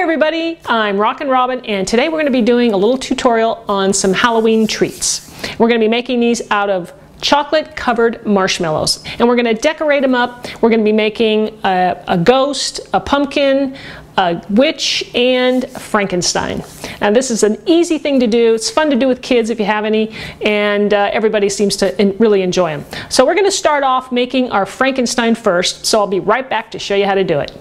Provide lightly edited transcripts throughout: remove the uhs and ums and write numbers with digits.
everybody, I'm Rockin' Robin, and today we're going to be doing a little tutorial on some Halloween treats. We're going to be making these out of chocolate covered marshmallows, and we're going to decorate them up. We're going to be making a ghost, a pumpkin, a witch, and Frankenstein. Now this is an easy thing to do. It's fun to do with kids if you have any, and everybody seems to really enjoy them. So we're going to start off making our Frankenstein first, so I'll be right back to show you how to do it.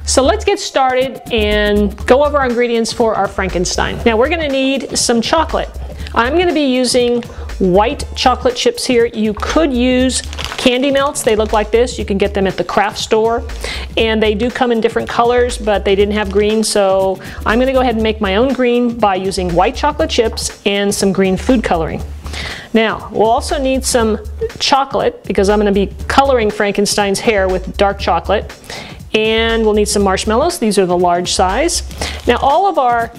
So let's get started and go over our ingredients for our Frankenstein. Now we're going to need some chocolate. I'm going to be using white chocolate chips here. You could use candy melts. They look like this. You can get them at the craft store. And they do come in different colors, but they didn't have green, so I'm going to go ahead and make my own green by using white chocolate chips and some green food coloring. Now, we'll also need some chocolate because I'm going to be coloring Frankenstein's hair with dark chocolate. And we'll need some marshmallows. These are the large size. Now all of our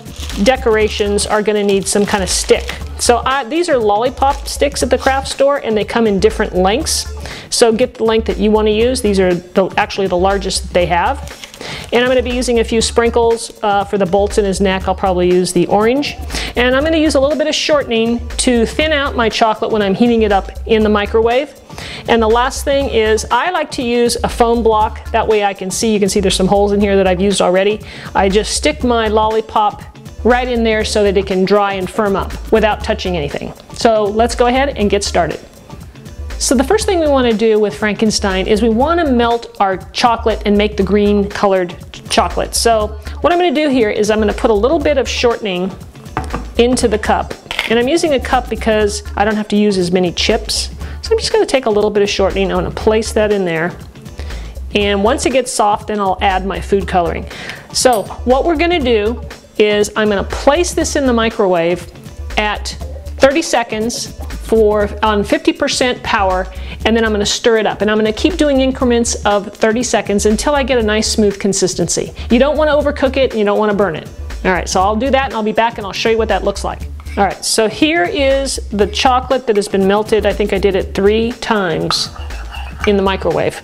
decorations are going to need some kind of stick. So these are lollipop sticks at the craft store, and they come in different lengths. So get the length that you want to use. These are actually the largest that they have. And I'm going to be using a few sprinkles for the bolts in his neck. I'll probably use the orange. And I'm going to use a little bit of shortening to thin out my chocolate when I'm heating it up in the microwave. And the last thing is I like to use a foam block. That way you can see there's some holes in here that I've used already. I just stick my lollipop right in there so that it can dry and firm up without touching anything. So let's go ahead and get started. So the first thing we want to do with Frankenstein is we want to melt our chocolate and make the green colored chocolate. So what I'm going to do here is I'm going to put a little bit of shortening into the cup. And I'm using a cup because I don't have to use as many chips. So I'm just going to take a little bit of shortening. I'm going to place that in there. And once it gets soft, then I'll add my food coloring. So what we're going to do is I'm going to place this in the microwave at 30 seconds on 50% power, and then I'm going to stir it up. And I'm going to keep doing increments of 30 seconds until I get a nice smooth consistency. You don't want to overcook it, and you don't want to burn it. All right, so I'll do that and I'll be back and I'll show you what that looks like. All right, so here is the chocolate that has been melted. I think I did it 3 times in the microwave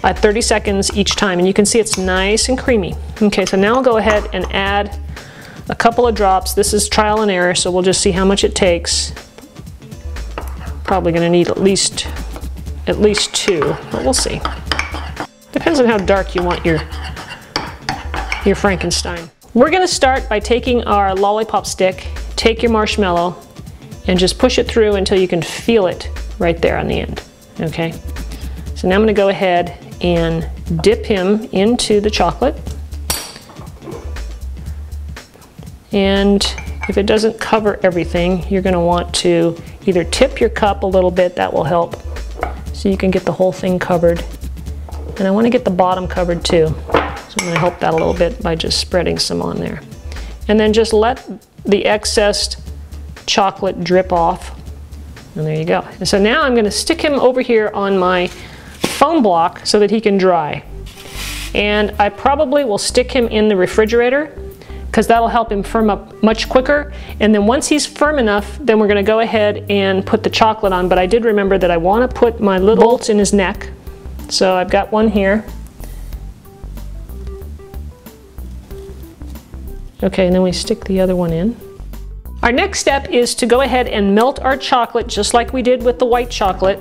at 30 seconds each time, and you can see it's nice and creamy. Okay, so now I'll go ahead and add a couple of drops. This is trial and error, so we'll just see how much it takes. Probably going to need at least 2, but we'll see. Depends on how dark you want your Frankenstein. We're going to start by taking our lollipop stick, take your marshmallow, and just push it through until you can feel it right there on the end. Okay? So now I'm going to go ahead and dip him into the chocolate. And if it doesn't cover everything, you're going to want to either tip your cup a little bit, that will help, so you can get the whole thing covered. And I want to get the bottom covered too. So I'm going to help that a little bit by just spreading some on there. And then just let the excess chocolate drip off. And there you go. And so now I'm going to stick him over here on my foam block so that he can dry. And I probably will stick him in the refrigerator because that'll help him firm up much quicker. And then once he's firm enough, then we're going to go ahead and put the chocolate on. But I did remember that I want to put my little bolts in his neck. So I've got one here. Okay, and then we stick the other one in. Our next step is to go ahead and melt our chocolate just like we did with the white chocolate.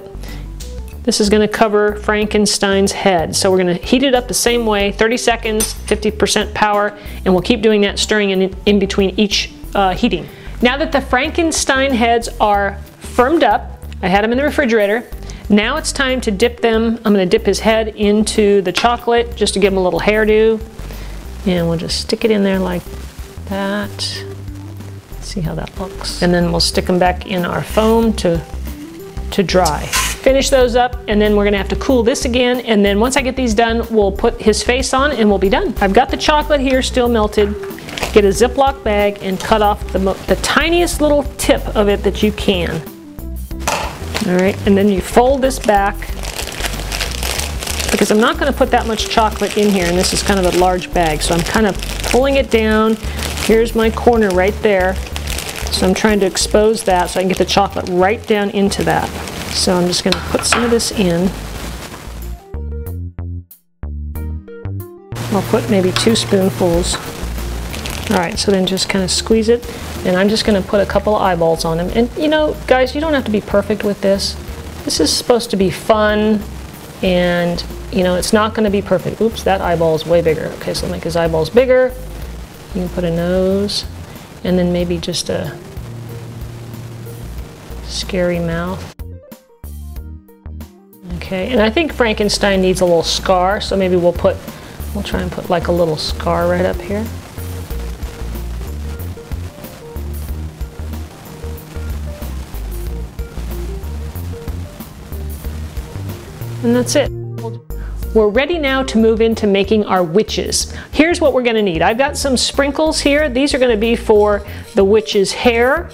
This is going to cover Frankenstein's head. So we're going to heat it up the same way, 30 seconds, 50% power, and we'll keep doing that, stirring in between each heating. Now that the Frankenstein heads are firmed up, I had them in the refrigerator. Now it's time to dip them. I'm going to dip his head into the chocolate just to give him a little hairdo. And we'll just stick it in there like that. See how that looks. And then we'll stick them back in our foam to dry. Finish those up, and then we're gonna have to cool this again, and then once I get these done, we'll put his face on and we'll be done. I've got the chocolate here still melted. Get a Ziploc bag and cut off the tiniest little tip of it that you can. All right, and then you fold this back because I'm not gonna put that much chocolate in here, and this is kind of a large bag, so I'm kind of pulling it down. Here's my corner right there. So I'm trying to expose that so I can get the chocolate right down into that. So I'm just going to put some of this in. I'll put maybe 2 spoonfuls. All right, so then just kind of squeeze it, and I'm just going to put a couple of eyeballs on them. And you know, guys, you don't have to be perfect with this. This is supposed to be fun, and you know, it's not going to be perfect. Oops, that eyeball is way bigger. Okay, so make his eyeballs bigger. You can put a nose, and then maybe just a scary mouth. Okay, and I think Frankenstein needs a little scar, so maybe we'll try and put like a little scar right up here. And that's it. We're ready now to move into making our witches. Here's what we're going to need. I've got some sprinkles here. These are going to be for the witch's hair.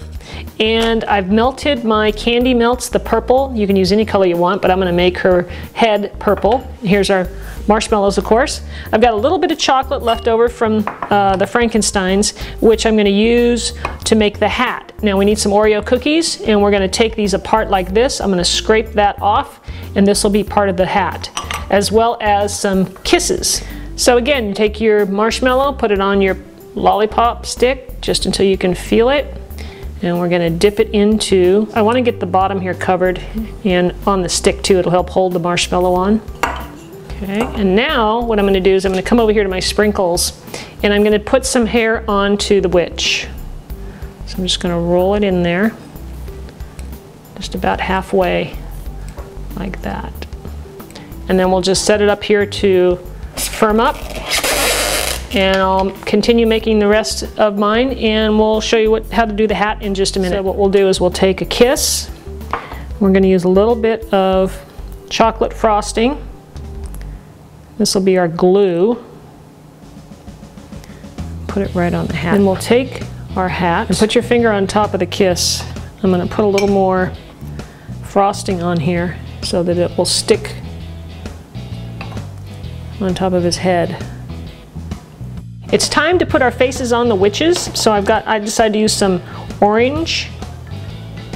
And I've melted my candy melts, the purple. You can use any color you want, but I'm going to make her head purple. Here's our marshmallows, of course. I've got a little bit of chocolate left over from the Frankensteins, which I'm going to use to make the hat. Now we need some Oreo cookies, and we're going to take these apart like this. I'm going to scrape that off, and this will be part of the hat, as well as some kisses. So again, you take your marshmallow, put it on your lollipop stick just until you can feel it. And we're going to dip it into, I want to get the bottom here covered and on the stick too. It'll help hold the marshmallow on. Okay, and now what I'm going to do is I'm going to come over here to my sprinkles, and I'm going to put some hair onto the witch. So I'm just going to roll it in there, just about halfway, like that. And then we'll just set it up here to firm up. And I'll continue making the rest of mine, and we'll show you how to do the hat in just a minute. So what we'll do is we'll take a kiss. We're going to use a little bit of chocolate frosting. This will be our glue. Put it right on the hat. And we'll take our hat and put your finger on top of the kiss. I'm going to put a little more frosting on here so that it will stick on top of his head. It's time to put our faces on the witches, so I decided to use some orange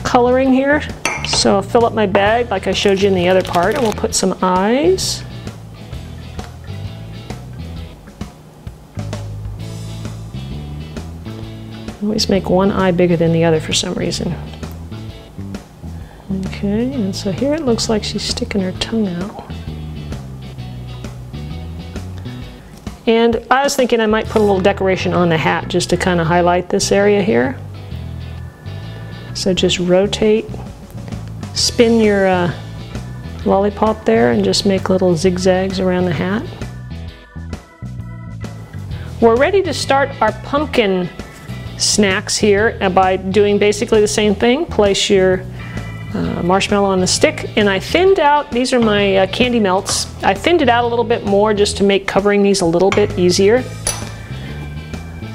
coloring here. So I'll fill up my bag like I showed you in the other part, and we'll put some eyes. I always make one eye bigger than the other for some reason. Okay, and so here it looks like she's sticking her tongue out. And I was thinking I might put a little decoration on the hat just to kind of highlight this area here. So just rotate, spin your lollipop there and just make little zigzags around the hat. We're ready to start our pumpkin snacks here by doing basically the same thing. Place your marshmallow on the stick, and I thinned out, these are my candy melts. I thinned it out a little bit more just to make covering these a little bit easier.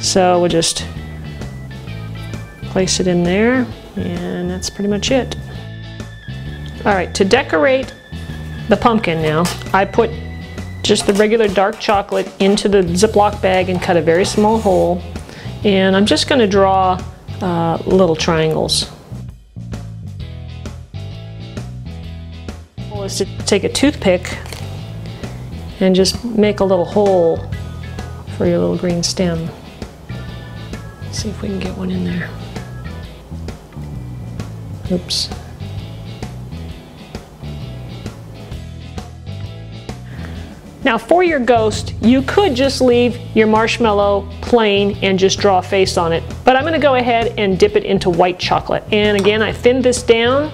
So we'll just place it in there, and that's pretty much it. All right, to decorate the pumpkin now, I put just the regular dark chocolate into the Ziploc bag and cut a very small hole, and I'm just going to draw little triangles. Is to take a toothpick and just make a little hole for your little green stem. Let's see if we can get one in there. Oops. Now for your ghost, you could just leave your marshmallow plain and just draw a face on it, but I'm going to go ahead and dip it into white chocolate. And again, I thinned this down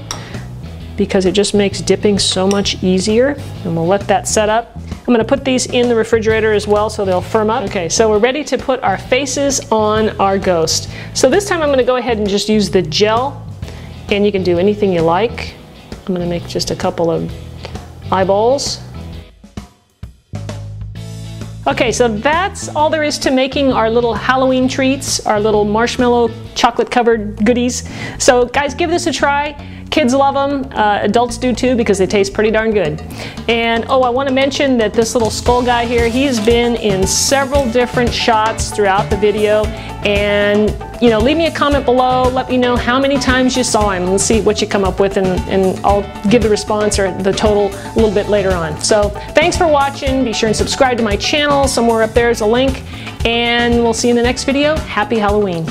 because it just makes dipping so much easier, and we'll let that set up. I'm going to put these in the refrigerator as well so they'll firm up. Okay, so we're ready to put our faces on our ghost. So this time I'm going to go ahead and just use the gel, and you can do anything you like. I'm going to make just a couple of eyeballs. Okay, so that's all there is to making our little Halloween treats, our little marshmallow chocolate covered goodies. So guys, give this a try. Kids love them, adults do too because they taste pretty darn good. And oh, I want to mention that this little skull guy here, he's been in several different shots throughout the video. And you know, leave me a comment below, let me know how many times you saw him. Let's see what you come up with, and I'll give the response or the total a little bit later on. So thanks for watching. Be sure and subscribe to my channel. Somewhere up there is a link, and we'll see you in the next video. Happy Halloween.